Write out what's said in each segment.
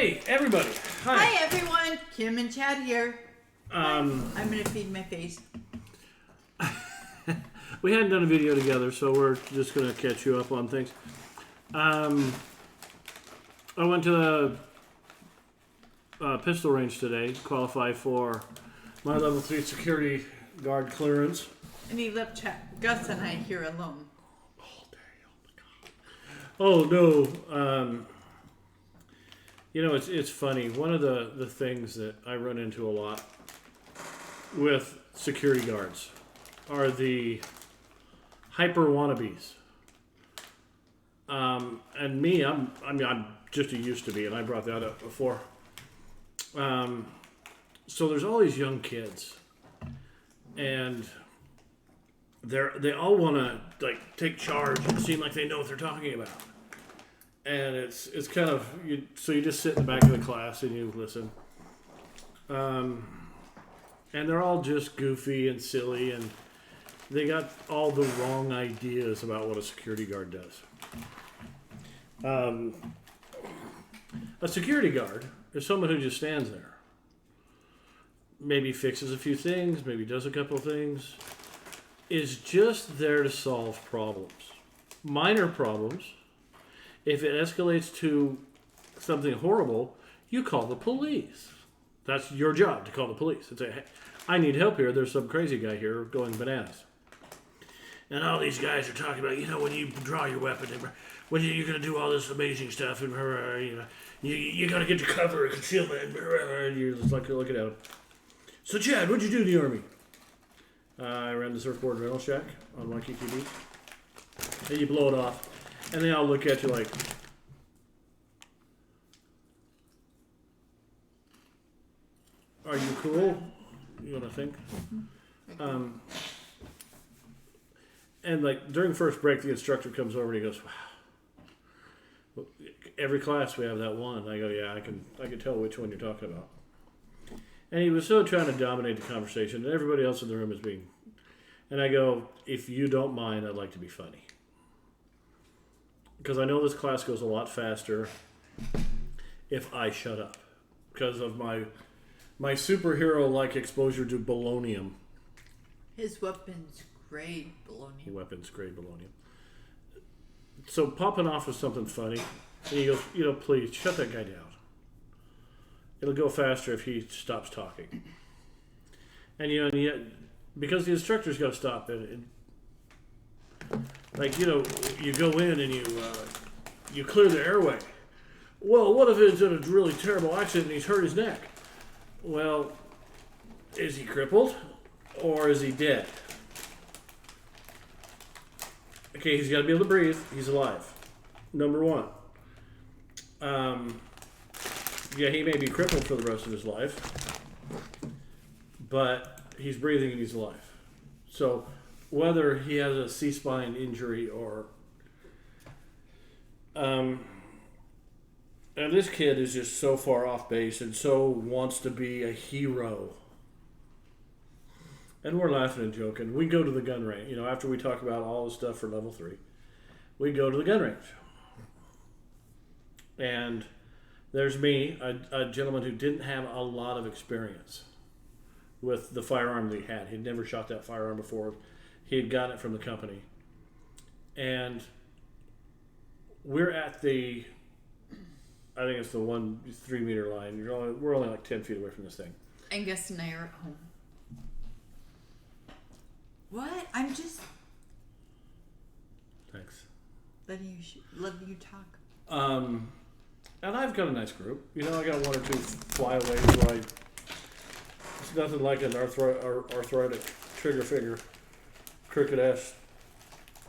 Hey, everybody. Hi. Hi, everyone. Kim and Chad here. I'm going to feed my face. We hadn't done a video together, so we're just going to catch you up on things. I went to the pistol range today, qualify for my level 3 security guard clearance. And he left Gus and I here alone. All day, oh my God. Oh, no. You know, it's funny. One of the things that I run into a lot with security guards are the hyper wannabes. And me, I'm just a used to be, and I brought that up before. So there's all these young kids, and they all want to like take charge and seem like they know what they're talking about. And it's kind of so you just sit in the back of the class and you listen. And they're all just goofy and silly, and they got all the wrong ideas about what a security guard does. A security guard is someone who just stands there. Maybe fixes a few things, maybe does a couple of things. Is just there to solve problems. Minor problems. If it escalates to something horrible, you call the police. That's your job, to call the police and say, hey, I need help here. There's some crazy guy here going bananas. And all these guys are talking about, when you draw your weapon, when you're going to do all this amazing stuff, and you got to get your cover and concealment, and you're just like looking at them. So, Chad, what'd you do in the Army? I ran the surfboard rental shack on Waikiki Beach. And you blow it off. And they all look at you like, are you cool? You want to think? And like during first break, the instructor comes over and he goes, wow. Every class we have that one. And I go, yeah, I can tell which one you're talking about. And he was so trying to dominate the conversation, and everybody else in the room is being. And I go, if you don't mind, I'd like to be funny. Because I know this class goes a lot faster if I shut up. Because of my superhero-like exposure to bolognium. His weapons grade bolognium. Weapons grade bolognium. So popping off with something funny, and he goes, please, shut that guy down. It'll go faster if he stops talking. And yet, because the instructor's got to stop it. Like, you go in and you clear the airway. Well, what if it's in a really terrible accident and he's hurt his neck? Well, is he crippled or is he dead? Okay, he's got to be able to breathe. He's alive. Number one. Yeah, he may be crippled for the rest of his life, but he's breathing and he's alive. So whether he has a C-spine injury or... and this kid is just so far off base and so wants to be a hero. And we're laughing and joking. We go to the gun range. After we talk about all the stuff for level 3, we go to the gun range. And there's me, a gentleman who didn't have a lot of experience with the firearm that he had. He'd never shot that firearm before. He had gotten it from the company. And we're at I think it's the 3 meter line. We're only like 10 feet away from this thing. And Gus and I are at home. What? Thanks. Letting you talk. And I've got a nice group. I got one or two flyaways. It's nothing like an arthritic trigger finger. Crooked ass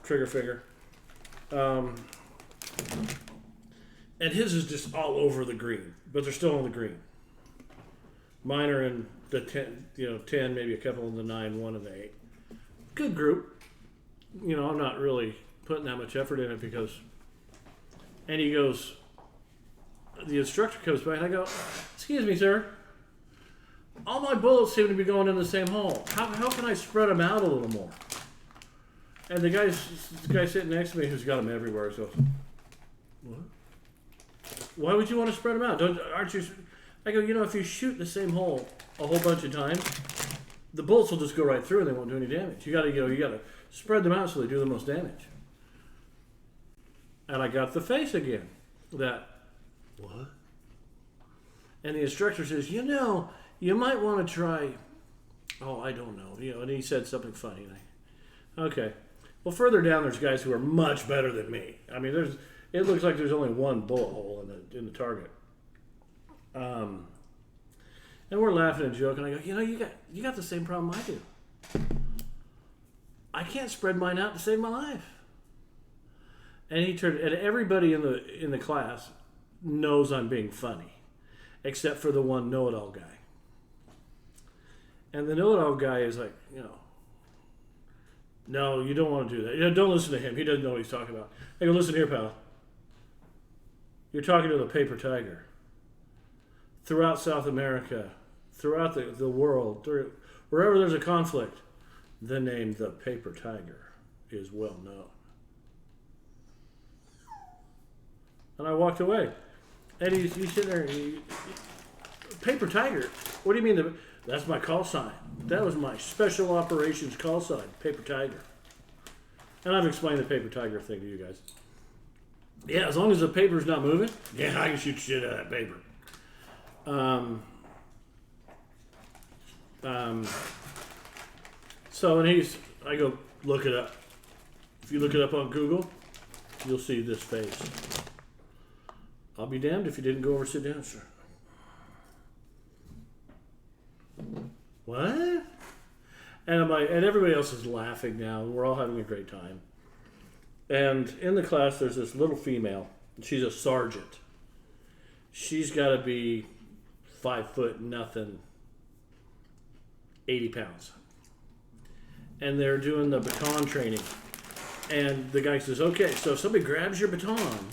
trigger finger. And his is just all over the green, but they're still on the green. Mine are in the 10, maybe a couple in the 9, one in the 8. Good group. I'm not really putting that much effort in it because. And he goes. The instructor comes by and I go, excuse me, sir. All my bullets seem to be going in the same hole. How can I spread them out a little more? And the guy sitting next to me who's got them everywhere goes, what? Why would you want to spread them out? Aren't you? I go, if you shoot the same hole a whole bunch of times, the bullets will just go right through and they won't do any damage. You gotta spread them out so they do the most damage. And I got the face again. What? And the instructor says, you might want to try. Oh, I don't know. And he said something funny. Okay. Well, further down, there's guys who are much better than me. I mean, it looks like there's only one bullet hole in the target. And we're laughing and joking. I go, you got the same problem I do. I can't spread mine out to save my life. And and everybody in the class knows I'm being funny, except for the one know-it-all guy. And the know-it-all guy is like, no, you don't want to do that. Don't listen to him. He doesn't know what he's talking about. I go, listen here, pal. You're talking to the paper tiger. Throughout South America, throughout the world, wherever there's a conflict, the name the paper tiger is well known. And I walked away. And he's sitting there, paper tiger? What do you mean? That's my call sign. That was my special operations call sign, paper tiger. And I've explained the paper tiger thing to you guys. Yeah, as long as the paper's not moving, I can shoot shit out of that paper. So, I go, look it up. If you look it up on Google, you'll see this face. I'll be damned if you didn't go over and sit down, sir. What? And and everybody else is laughing now. We're all having a great time. And in the class, there's this little female. She's a sergeant. She's got to be 5 foot nothing, 80 pounds. And they're doing the baton training. And the guy says, okay, so if somebody grabs your baton,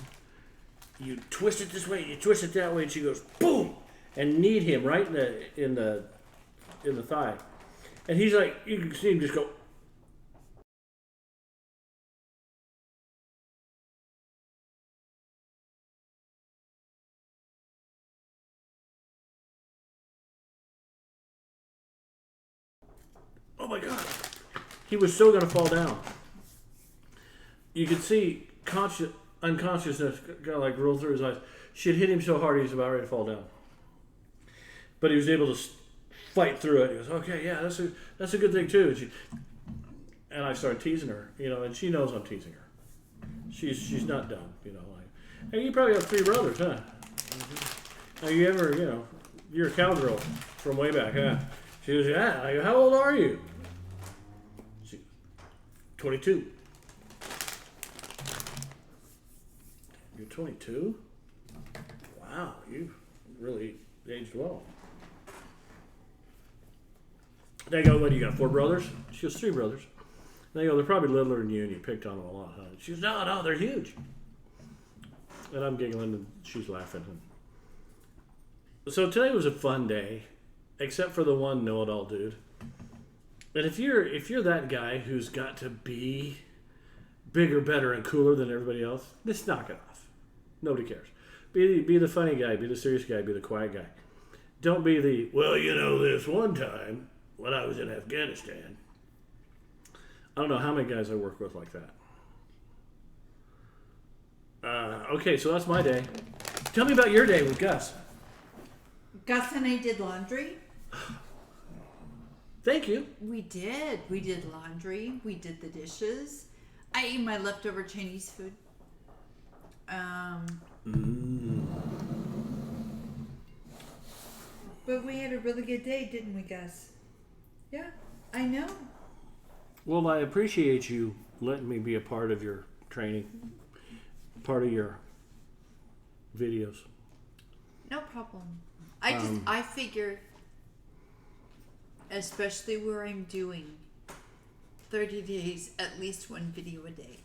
you twist it this way, you twist it that way, and she goes, boom, and kneed him right in the thigh. And he's like, you can see him just go. Oh my God. He was so going to fall down. You could see unconsciousness kind of like roll through his eyes. She had hit him so hard he was about ready to fall down. But he was able to fight through it. He goes, okay, yeah, that's a good thing too. And I started teasing her, and she knows I'm teasing her. She's not dumb, like, hey, you probably have 3 brothers, huh? Mm-hmm. Now you ever, you're a cowgirl from way back, huh? She goes, yeah. I go, how old are you? She, 22. You're 22? Wow, you really aged well. They go, what, you got 4 brothers? She goes, 3 brothers. And they go, they're probably littler than you and you picked on them a lot, huh? She goes, no, they're huge. And I'm giggling and she's laughing. So today was a fun day, except for the one know-it-all dude. And if you're that guy who's got to be bigger, better, and cooler than everybody else, just knock it off. Nobody cares. Be the funny guy, be the serious guy, be the quiet guy. Don't be the, this one time when I was in Afghanistan. I don't know how many guys I work with like that. Okay, so that's my day. Tell me about your day with Gus. Gus and I did laundry. Thank you. We did. We did laundry. We did the dishes. I ate my leftover Chinese food. But we had a really good day, didn't we, Gus? Yeah, I know. Well, I appreciate you letting me be a part of your training, part of your videos. No problem. I figure, especially where I'm doing 30 days, at least 1 video a day.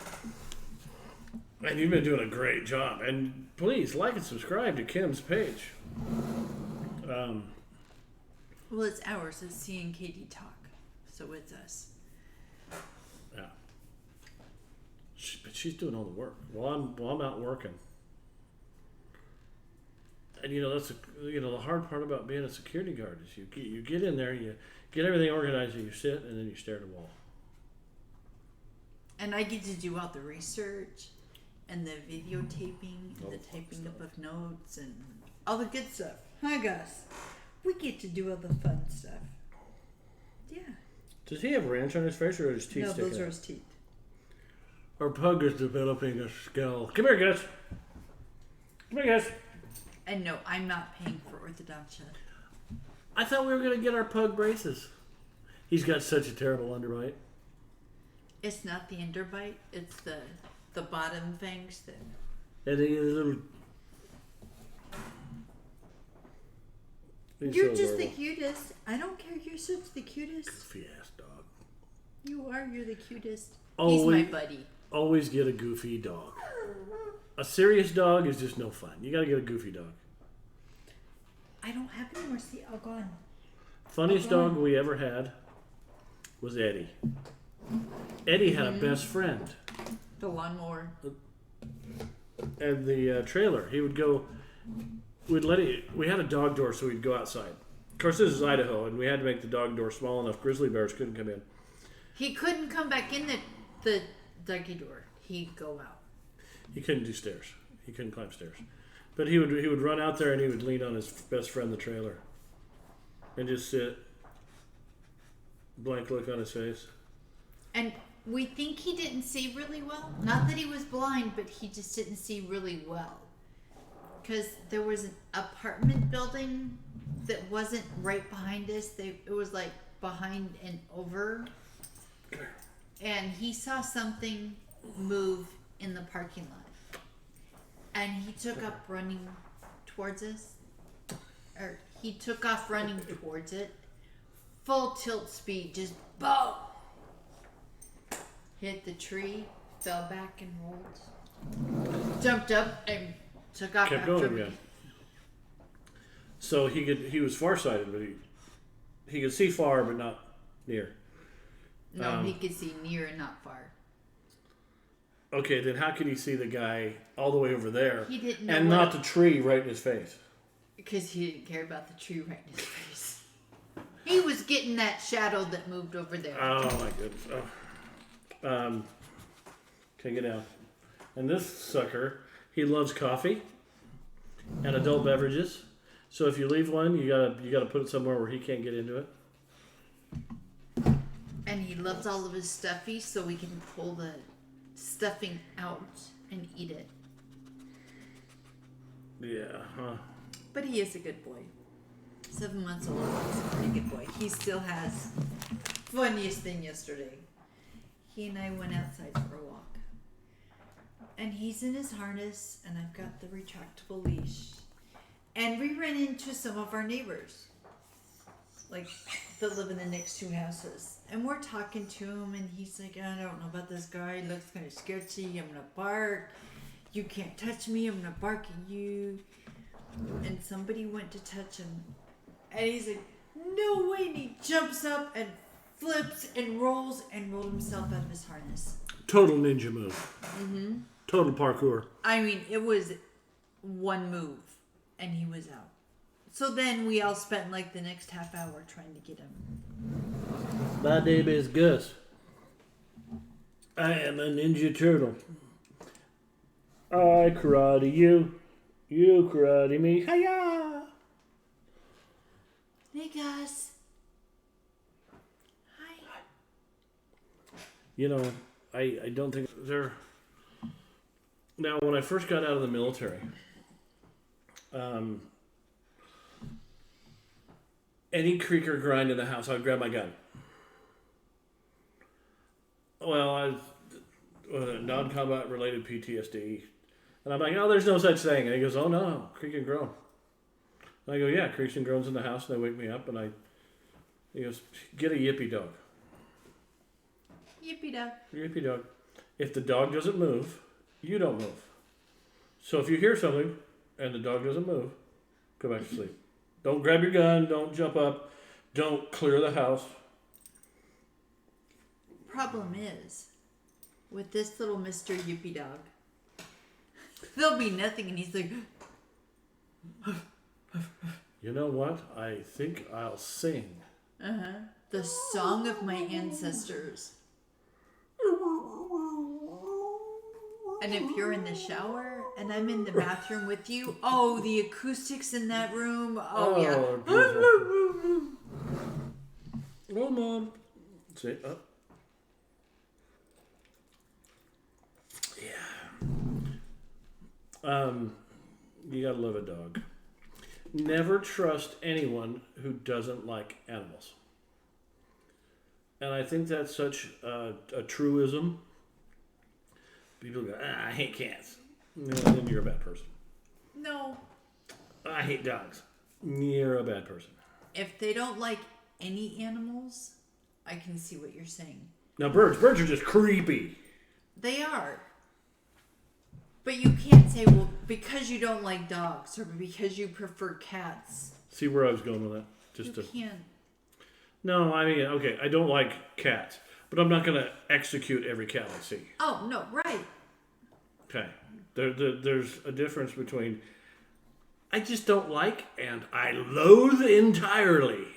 And you've been doing a great job. And please like and subscribe to Kim's page. Well, it's ours. It's C and Katie Talk, so it's us. Yeah. But she's doing all the work. While I'm out working. And that's the hard part about being a security guard is you get in there, you get everything organized, and you sit, and then you stare at a wall. And I get to do all the research and the videotaping and the typing up of notes and all the good stuff. Huh, Gus? We get to do all the fun stuff. Yeah. Does he have ranch on his face or his teeth No, sticking those are out? his teeth. Our pug is developing a skull. Come here, Gus. Come here, Gus. And no, I'm not paying for orthodontia. I thought we were going to get our pug braces. He's got such a terrible underbite. It's not the underbite. It's the bottom fangs that. And he is a little... You're so just the adorable. cutest. I don't care. You're such the cutest. Goofy ass dog. You are. You're the cutest. Always, He's my buddy. Always get a goofy dog. A serious dog is just no fun. You got to get a goofy dog. I don't have any more. See, all gone. Funniest dog we ever had was Eddie. Eddie had a best friend. The lawnmower. And the trailer, he would go. We had a dog door, so we'd go outside. Of course, this is Idaho, and we had to make the dog door small enough. Grizzly bears couldn't come in. He couldn't come back in the doggy door. He'd go out. He couldn't do stairs. He couldn't climb stairs. But he would run out there and he would lean on his best friend, the trailer, and just sit. Blank look on his face. And we think he didn't see really well. Not that he was blind, but he just didn't see really well. Because there was an apartment building that wasn't right behind us. It was like behind and over. And he saw something move in the parking lot. And he took up running towards us. Or he took off running towards it. Full tilt speed, just boom! Hit the tree, fell back and rolled. Jumped up and took off Kept after going me. again. So he was farsighted, but he could see far but not near. No, he could see near and not far. Okay, then how could he see the guy all the way over there He didn't know and what- not the tree right in his face? Because he didn't care about the tree right in his face. He was getting that shadow that moved over there. Oh my goodness. Oh. Okay, get down. And this sucker, he loves coffee and adult beverages. So if you leave one, you gotta put it somewhere where he can't get into it. And he loves all of his stuffies, so we can pull the stuffing out and eat it. Yeah, huh? But he is a good boy. 7 months old, he's a pretty good boy. He still has funniest thing yesterday. He and I went outside for a walk. And he's in his harness, and I've got the retractable leash. And we ran into some of our neighbors. Like, that live in the next two houses. And we're talking to him, and he's like, I don't know about this guy. He looks kind of sketchy. I'm going to bark. You can't touch me. I'm going to bark at you. And somebody went to touch him. And he's like, no way. And he jumps up and flips and rolled himself out of his harness. Total ninja move. Mm-hmm. Total parkour. I mean, it was one move, and he was out. So then we all spent like the next half hour trying to get him. My name is Gus. I am a Ninja Turtle. I karate you. You karate me. Hiya! Hey, Gus. Hi. You know, I don't think they're... Now, when I first got out of the military, any creak or grind in the house, I'd grab my gun. Well, I non-combat related PTSD. And I'm like, oh, there's no such thing. And he goes, oh, no, creak and groan. And I go, yeah, creaks and groans in the house. And they wake me up, and he goes, get a yippy dog. Yippee dog. Yippy dog. If the dog doesn't move, you don't move. So if you hear something and the dog doesn't move, go back to sleep. Don't grab your gun. Don't jump up. Don't clear the house. Problem is, with this little Mr. Yippee dog, there'll be nothing, and he's like, You know what? I think I'll sing. The song of my ancestors. And if you're in the shower and I'm in the bathroom with you, oh, the acoustics in that room. Oh, yeah. Oh, Mom. Say, Yeah. You gotta love a dog. Never trust anyone who doesn't like animals. And I think that's such a truism. People go, I hate cats. Then you're a bad person. No. I hate dogs. You're a bad person. If they don't like any animals, I can see what you're saying. Now, birds are just creepy. They are. But you can't say, well, because you don't like dogs or because you prefer cats. See where I was going with that? You can't. No, I mean, okay, I don't like cats, but I'm not going to execute every cat I see. Oh, no, right. Okay. There's a difference between I just don't like and I loathe entirely.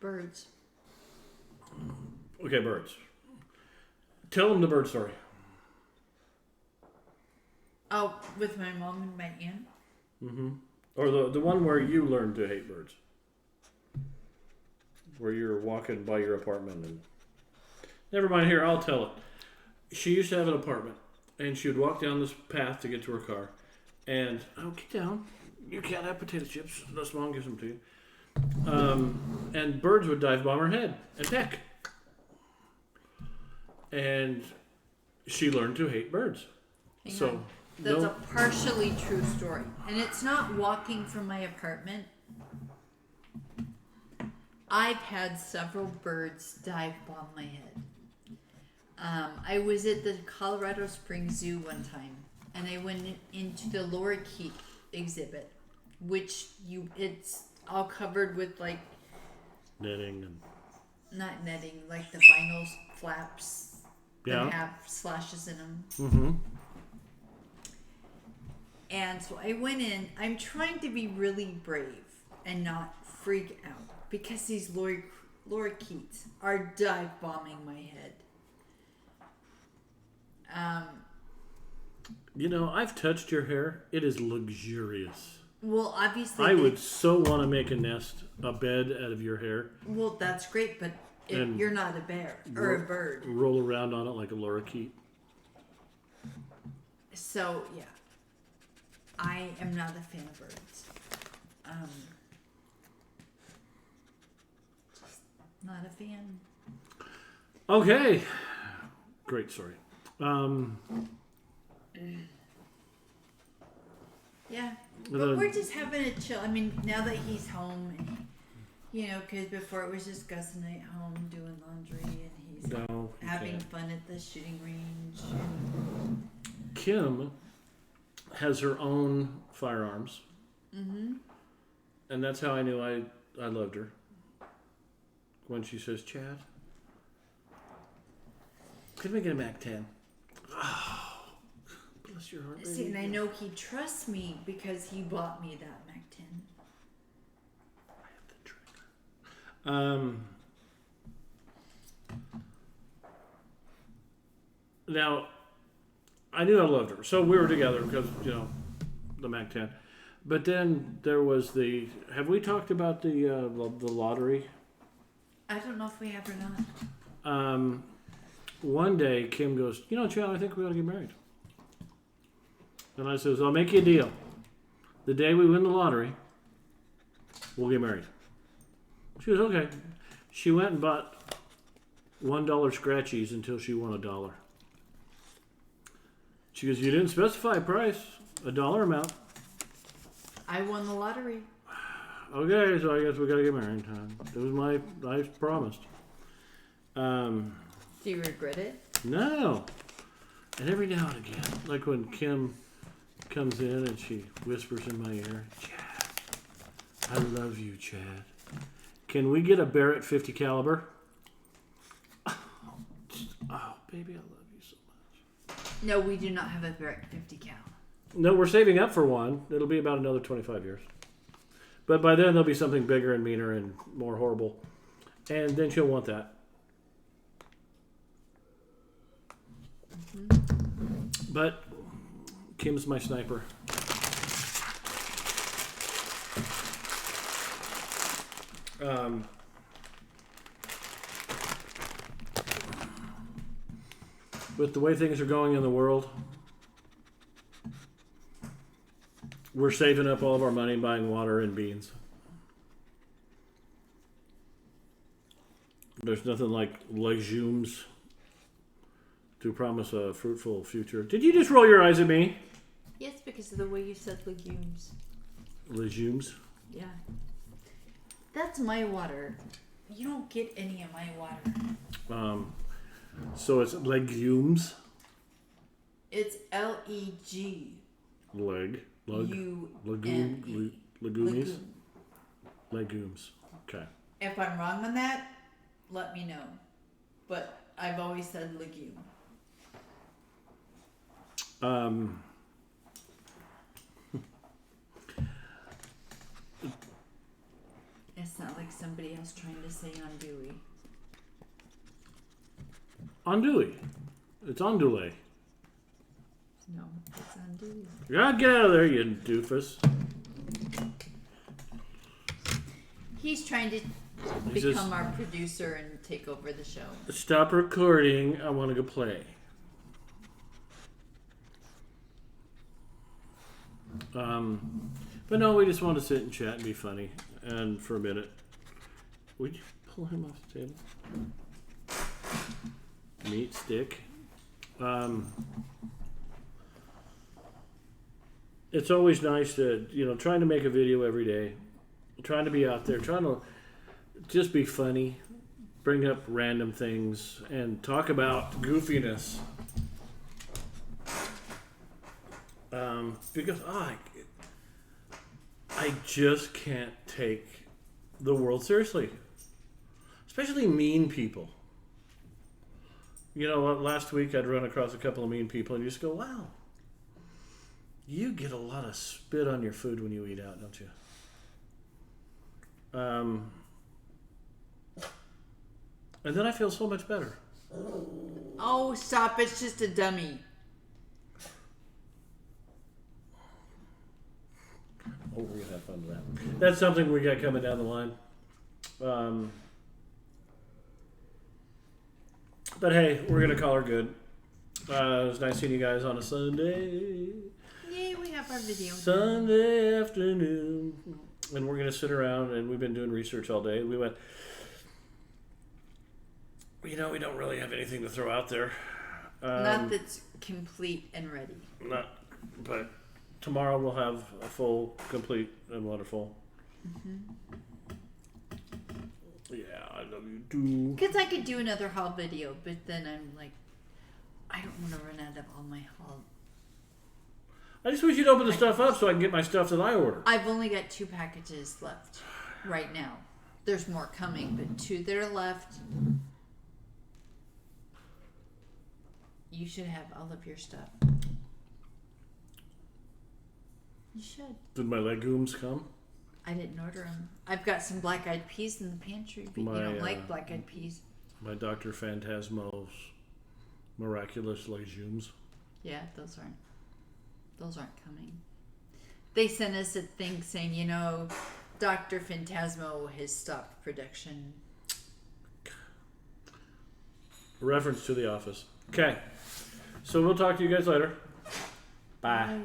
Birds. Okay, birds. Tell them the bird story. Oh, with my mom and my aunt? Mm-hmm. Or the one where you learned to hate birds. Where you're walking by your apartment and... Never mind, here, I'll tell it. She used to have an apartment, and she would walk down this path to get to her car, and... Oh, get down. You can't have potato chips unless Mom gives them to you. And birds would dive bomb her head and peck. And she learned to hate birds. Hang on. That's a partially true story. And it's not walking from my apartment. I've had several birds dive bomb my head. I was at the Colorado Springs Zoo one time, and I went into the lorikeet exhibit, which it's all covered with like netting and not netting, like the vinyl flaps that have slashes in them. Mm-hmm. And so I went in. I'm trying to be really brave and not freak out because these lorikeets are dive bombing my head. You know, I've touched your hair. It is luxurious. Well, obviously, I would so want to make a bed out of your hair. Well, that's great, but you're not a bear or a bird. Roll around on it like a lorikeet. So, yeah. I am not a fan of birds. Just not a fan. Okay. Great story. Yeah. But we're just having a chill. I mean, now that he's home, and, because before it was just Gus and I at home doing laundry, and he's having fun at the shooting range. Kim has her own firearms. Mm-hmm. And that's how I knew I loved her. When she says, Chad, could we get a MAC-10? Oh, bless your heart, baby. See, and I know he trusts me because he bought me that MAC-10. I have the trigger. Now, I knew I loved her. So we were together because, the MAC-10. But then there was have we talked about the lottery? I don't know if we have or not. One day, Kim goes, Chad, I think we ought to get married. And I says, I'll make you a deal. The day we win the lottery, we'll get married. She goes, okay. She went and bought $1 scratchies until she won $1. She goes, you didn't specify a price, a dollar amount. I won the lottery. Okay, so I guess we got to get married. That was I promised. Do you regret it? No. And every now and again, like when Kim comes in and she whispers in my ear, Chad, I love you, Chad. Can we get a Barrett 50 caliber? Oh, baby, I love you so much. No, we do not have a Barrett 50 cal. No, we're saving up for one. It'll be about another 25 years. But by then there'll be something bigger and meaner and more horrible. And then she'll want that. But Kim's my sniper. With the way things are going in the world, we're saving up all of our money buying water and beans. There's nothing like legumes to promise a fruitful future. Did you just roll your eyes at me? Yes, because of the way you said legumes. Legumes? Yeah. That's my water. You don't get any of my water. So it's legumes? It's L-E-G. Legumes. Legumes. Okay. If I'm wrong on that, let me know. But I've always said legume. It's not like somebody else trying to say andouille. Andouille. It's andouille. No, it's andouille. God, get out of there, you doofus. He's trying to become our producer and take over the show. Stop recording. I want to go play. But no, we just want to sit and chat and be funny. And for a minute, would you pull him off the table? Meat stick. It's always nice to, trying to make a video every day, trying to be out there, trying to just be funny, bring up random things, and talk about goofiness. Because I just can't take the world seriously, especially mean people. Last week I'd run across a couple of mean people, and you just go, wow, you get a lot of spit on your food when you eat out, don't you? And then I feel so much better. Oh, stop. It's just a dummy. Oh, we're going to have fun with that. That's something we got coming down the line. But hey, we're going to call her good. It was nice seeing you guys on a Sunday. Yay, we have our video. Sunday afternoon. And we're going to sit around, and we've been doing research all day. We went, we don't really have anything to throw out there. Not that's complete and ready. But tomorrow we'll have a full, complete, and wonderful. Mm-hmm. Yeah, I love you too. Because I could do another haul video, but then I'm like, I don't want to run out of all my haul. I just wish you'd open the stuff up so I can get my stuff that I order. I've only got 2 packages left right now. There's more coming, but 2 that are left. You should have all of your stuff. You should. Did my legumes come? I didn't order them. I've got some black-eyed peas in the pantry, but you don't like black-eyed peas. My Dr. Phantasmo's miraculous legumes. Yeah, those aren't coming. They sent us a thing saying, Dr. Phantasmo has stopped production. A reference to The Office. Okay. So we'll talk to you guys later. Bye. Bye.